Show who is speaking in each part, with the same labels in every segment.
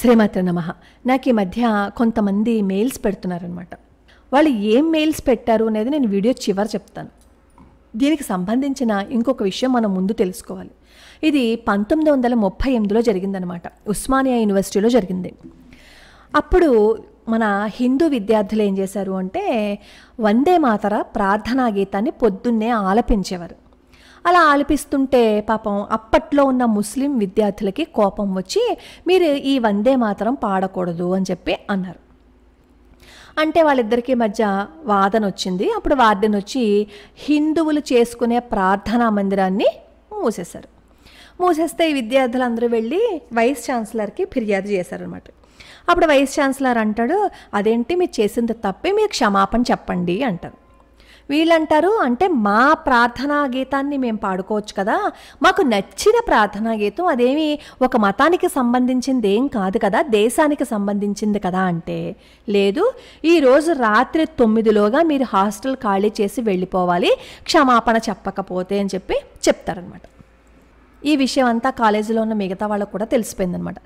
Speaker 1: శ్రీమాత్రే నమః. నాకు ఈ మధ్య కొంతమంది మెయిల్స్ పెడుతున్నారనమాట. వాళ్ళు ఏం మెయిల్స్ పెట్టారు అనేది నేను వీడియో చివరి చెప్తాను. దీనికి సంబంధించిన ఇంకొక విషయం మనం ముందు తెలుసుకోవాలి. ఇది 1938లో జరిగిందనమాట. ఉస్మానియా యూనివర్సిటీలో జరిగింది. అప్పుడు మన హిందూ విద్యార్థులు ఏం చేశారు అంటే వందే మాతర ప్రార్థనా గీతాన్ని పొద్దున్నే ఆలపించేవారు. అలా ఆలపిస్తుంటే పాపం అప్పట్లో ఉన్న ముస్లిం విద్యార్థులకి కోపం వచ్చి మీరు ఈ వందే మాతరం పాడకూడదు అని చెప్పి అన్నారు. అంటే వాళ్ళిద్దరికీ మధ్య వాదన వచ్చింది. అప్పుడు వార్డెన్ వచ్చి హిందువులు చేసుకునే ప్రార్థనా మందిరాన్ని మూసేశారు. మూసేస్తే ఈ విద్యార్థులందరూ వెళ్ళి వైస్ ఛాన్సలర్కి ఫిర్యాదు చేశారనమాట. అప్పుడు వైస్ ఛాన్సలర్ అంటాడు, అదేంటి మీరు చేసింది తప్పే, మీరు క్షమాపణ చెప్పండి అంటారు. వీళ్ళంటారు, అంటే మా ప్రార్థనా గీతాన్ని మేము పాడుకోవచ్చు కదా, మాకు నచ్చిన ప్రార్థనా గీతం, అదేమి ఒక మతానికి సంబంధించింది ఏం కాదు కదా, దేశానికి సంబంధించింది కదా అంటే, లేదు ఈరోజు రాత్రి 9లోగా మీరు హాస్టల్ ఖాళీ చేసి వెళ్ళిపోవాలి క్షమాపణ చెప్పకపోతే అని చెప్పి చెప్తారనమాట. ఈ విషయం అంతా కాలేజీలో ఉన్న మిగతా వాళ్ళకు కూడా తెలిసిపోయిందనమాట.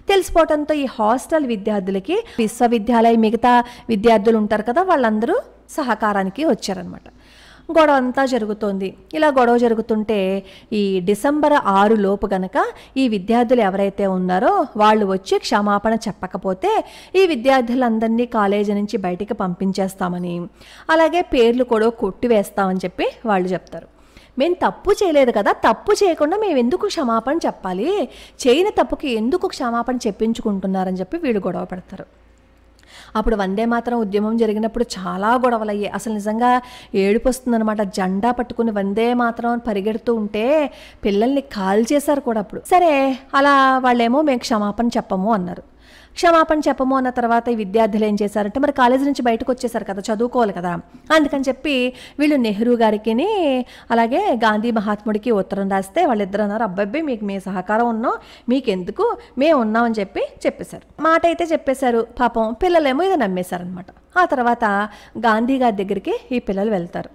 Speaker 1: తెలిసిపోవడంతో ఈ హాస్టల్ విద్యార్థులకి విశ్వవిద్యాలయ మిగతా విద్యార్థులు ఉంటారు కదా, వాళ్ళందరూ సహకారానికి వచ్చారనమాట. గొడవ అంతా జరుగుతోంది. ఇలా గొడవ జరుగుతుంటే ఈ డిసెంబర్ 6 లోపు గనక ఈ విద్యార్థులు ఎవరైతే ఉన్నారో వాళ్ళు వచ్చి క్షమాపణ చెప్పకపోతే ఈ విద్యార్థులందరినీ కాలేజీ నుంచి బయటికి పంపించేస్తామని, అలాగే పేర్లు కూడా కొట్టివేస్తామని చెప్పి వాళ్ళు చెప్తారు. మేము తప్పు చేయలేదు కదా, తప్పు చేయకుండా మేము ఎందుకు క్షమాపణ చెప్పాలి, చేయని తప్పుకి ఎందుకు క్షమాపణ చెప్పించుకుంటున్నారని చెప్పి వీళ్ళు గొడవ పెడతారు. అప్పుడు వందే మాతరం ఉద్యమం జరిగినప్పుడు చాలా గొడవలు అయ్యాయి. అసలు నిజంగా ఏడుపు వస్తుందన్నమాట. జెండా పట్టుకుని వందే మాతరం అని పరిగెడుతూ ఉంటే పిల్లల్ని కాల్ చేశారు కూడా. అప్పుడు సరే అలా వాళ్ళేమో మేము క్షమాపణ చెప్పము అన్నారు. క్షమాపణ చెప్పము అన్న తర్వాత ఈ విద్యార్థులు ఏం చేశారంటే మరి కాలేజీ నుంచి బయటకు వచ్చేసారు కదా, చదువుకోవాలి కదా, అందుకని చెప్పి వీళ్ళు నెహ్రూ గారికి అలాగే గాంధీ మహాత్ముడికి ఉత్తరం రాస్తే వాళ్ళిద్దరు అన్నారు, అబ్బాయి మీకు మీ సహకారం ఉన్నాం, మీకెందుకు, మేము ఉన్నామని చెప్పి చెప్పేశారు. మాట అయితే చెప్పేశారు. పాపం పిల్లలేమో ఇది నమ్మేశారనమాట. ఆ తర్వాత గాంధీ గారి దగ్గరికి ఈ పిల్లలు వెళ్తారు.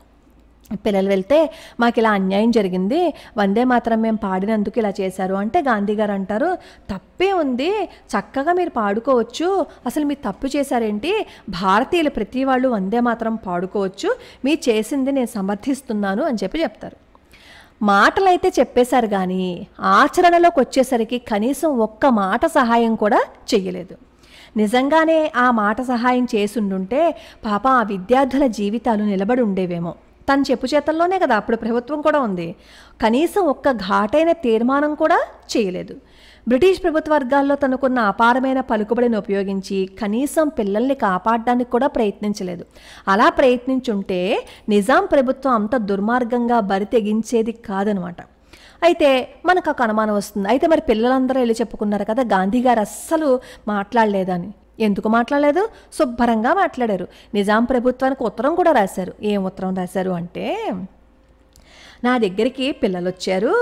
Speaker 1: పిల్లలు వెళ్తే మాకు ఇలా అన్యాయం జరిగింది, వందే మాత్రం మేము పాడినందుకు ఇలా చేశారు అంటే గాంధీ గారు అంటారు, తప్పే ఉంది, చక్కగా మీరు పాడుకోవచ్చు, అసలు మీరు తప్పు చేశారేంటి, భారతీయులు ప్రతి వాళ్ళు వందే మాత్రం పాడుకోవచ్చు, మీరు చేసింది నేను సమర్థిస్తున్నాను అని చెప్పి చెప్తారు. మాటలైతే చెప్పేశారు కానీ ఆచరణలోకి వచ్చేసరికి కనీసం ఒక్క మాట సహాయం కూడా చెయ్యలేదు. నిజంగానే ఆ మాట సహాయం చేసుండుంటే పాప ఆ విద్యార్థుల జీవితాలు నిలబడి ఉండేవేమో. తన చెప్పు చేతల్లోనే కదా అప్పుడు ప్రభుత్వం కూడా ఉంది. కనీసం ఒక్క ఘాటైన తీర్మానం కూడా చేయలేదు. బ్రిటిష్ ప్రభుత్వ వర్గాల్లో తనకున్న అపారమైన పలుకుబడిని ఉపయోగించి కనీసం పిల్లల్ని కాపాడడానికి కూడా ప్రయత్నించలేదు. అలా ప్రయత్నించుంటే నిజాం ప్రభుత్వం అంత దుర్మార్గంగా బరి తెగించేది కాదనమాట. అయితే మనకు ఒక అనుమానం వస్తుంది, అయితే మరి పిల్లలందరూ వెళ్ళి చెప్పుకున్నారు కదా గాంధీ గారు అస్సలు మాట్లాడలేదని. ఎందుకు మాట్లాడలేదు? శుభ్రంగా మాట్లాడారు. నిజాం ప్రభుత్వానికి ఉత్తరం కూడా రాశారు. ఏం ఉత్తరం రాశారు అంటే, నా దగ్గరికి పిల్లలు వచ్చారు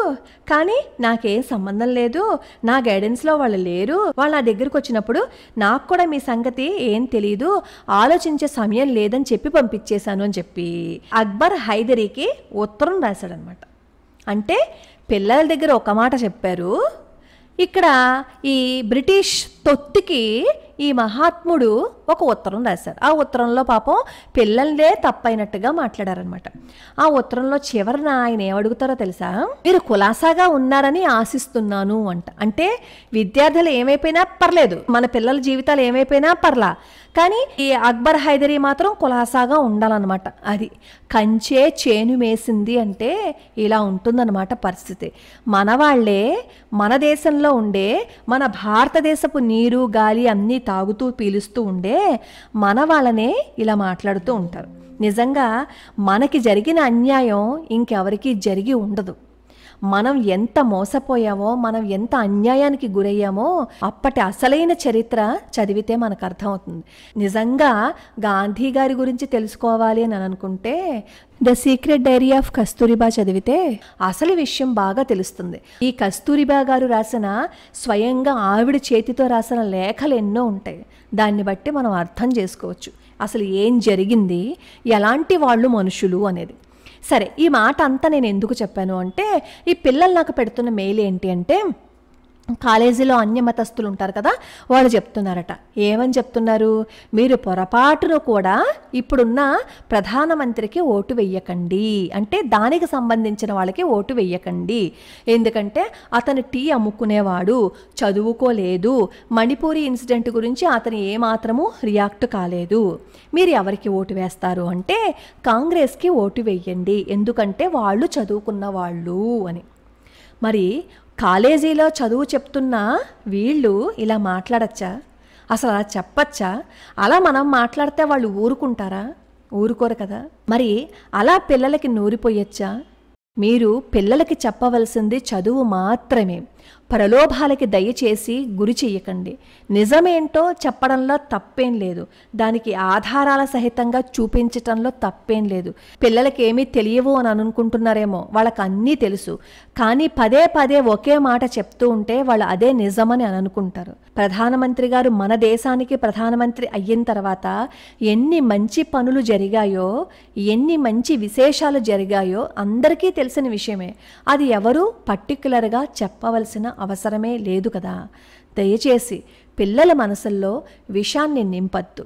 Speaker 1: కానీ నాకేం సంబంధం లేదు, నా గైడెన్స్లో వాళ్ళు లేరు, వాళ్ళు నా దగ్గరికి వచ్చినప్పుడు నాకు కూడా మీ సంగతి ఏం తెలీదు, ఆలోచించే సమయం లేదని చెప్పి పంపించేశాను అని చెప్పి అక్బర్ హైదరీకి ఉత్తరం రాశాడనమాట. అంటే పిల్లల దగ్గర ఒక మాట చెప్పారు, ఇక్కడ ఈ బ్రిటిష్ తొత్తికి ఈ మహాత్ముడు ఒక ఉత్తరం రాశారు. ఆ ఉత్తరంలో పాపం పిల్లలే తప్పైనట్టుగా మాట్లాడారనమాట. ఆ ఉత్తరంలో చివరన ఆయన ఏమడుగుతారో తెలుసా, మీరు కులాసాగా ఉన్నారని ఆశిస్తున్నాను అంట. అంటే విద్యార్థులు ఏమైపోయినా పర్లేదు, మన పిల్లల జీవితాలు ఏమైపోయినా పర్లా, కానీ ఈ అక్బర్ హైదరీ మాత్రం కులాసాగా ఉండాలన్నమాట. అది కంచే చేను మేసింది అంటే ఇలా ఉంటుందన్నమాట పరిస్థితి. మన వాళ్ళే మన దేశంలో ఉండే, మన భారతదేశపు నీరు గాలి అన్నీ తాగుతూ పీలుస్తూ ఉండే మన వాళ్ళనే ఇలా మాట్లాడుతూ ఉంటారు. నిజంగా మనకి జరిగిన అన్యాయం ఇంకెవరికి జరిగి ఉండదు. మనం ఎంత మోసపోయామో, మనం ఎంత అన్యాయానికి గురయ్యామో అప్పటి అసలైన చరిత్ర చదివితే మనకు అర్థమవుతుంది. నిజంగా గాంధీ గారి గురించి తెలుసుకోవాలి అని అనుకుంటే the secret diary of Kasturba చదివితే అసలు విషయం బాగా తెలుస్తుంది. ఈ కస్తూరిబా గారు రాసిన, స్వయంగా ఆవిడ చేతితో రాసిన లేఖలు ఎన్నో ఉంటాయి. దాన్ని బట్టి మనం అర్థం చేసుకోవచ్చు అసలు ఏం జరిగింది, ఎలాంటి వాళ్ళు మనుషులు అనేది. సరే, ఈ మాట అంతా నేను ఎందుకు చెప్పాను అంటే, ఈ పిల్లలు నాకు పెడుతున్న మెయిల్ ఏంటి అంటే, కాలేజీలో అన్యమతస్థులు ఉంటారు కదా, వాళ్ళు చెప్తున్నారట. ఏమని చెప్తున్నారు? మీరు పొరపాటును కూడా ఇప్పుడున్న ప్రధానమంత్రికి ఓటు వెయ్యకండి, అంటే దానికి సంబంధించిన వాళ్ళకి ఓటు వెయ్యకండి. ఎందుకంటే అతను టీ అమ్ముకునేవాడు, చదువుకోలేదు, మణిపూరి ఇన్సిడెంట్ గురించి అతను ఏమాత్రము రియాక్ట్ కాలేదు. మీరు ఎవరికి ఓటు వేస్తారు అంటే కాంగ్రెస్కి ఓటు వెయ్యండి, ఎందుకంటే వాళ్ళు చదువుకున్న వాళ్ళు అని. మరి కాలేజీలో చదువు చెప్తున్న వీళ్ళు ఇలా మాట్లాడచ్చా? అసలు అలా చెప్పచ్చా? అలా మనం మాట్లాడితే వాళ్ళు ఊరుకుంటారా? ఊరుకోరు కదా. మరి అలా పిల్లలకి నూరిపోయచ్చా? మీరు పిల్లలకి చెప్పవలసింది చదువు మాత్రమే. ప్రలోభాలకి దయచేసి గురి చెయ్యకండి. నిజమేంటో చెప్పడంలో తప్పేం లేదు, దానికి ఆధారాల సహితంగా చూపించటంలో తప్పేం లేదు. పిల్లలకి ఏమీ తెలియవు అని అనుకుంటున్నారేమో, వాళ్ళకి అన్నీ తెలుసు. కానీ పదే పదే ఒకే మాట చెప్తూ ఉంటే వాళ్ళు అదే నిజమని అని అనుకుంటారు. ప్రధానమంత్రి గారు మన దేశానికి ప్రధానమంత్రి అయిన తర్వాత ఎన్ని మంచి పనులు జరిగాయో, ఎన్ని మంచి విశేషాలు జరిగాయో అందరికీ తెలిసిన విషయమే. అది ఎవరు పర్టిక్యులర్గా చెప్పవలసిన అవసరమే లేదు కదా. దయచేసి పిల్లల మనసుల్లో విషాన్ని నింపద్దు.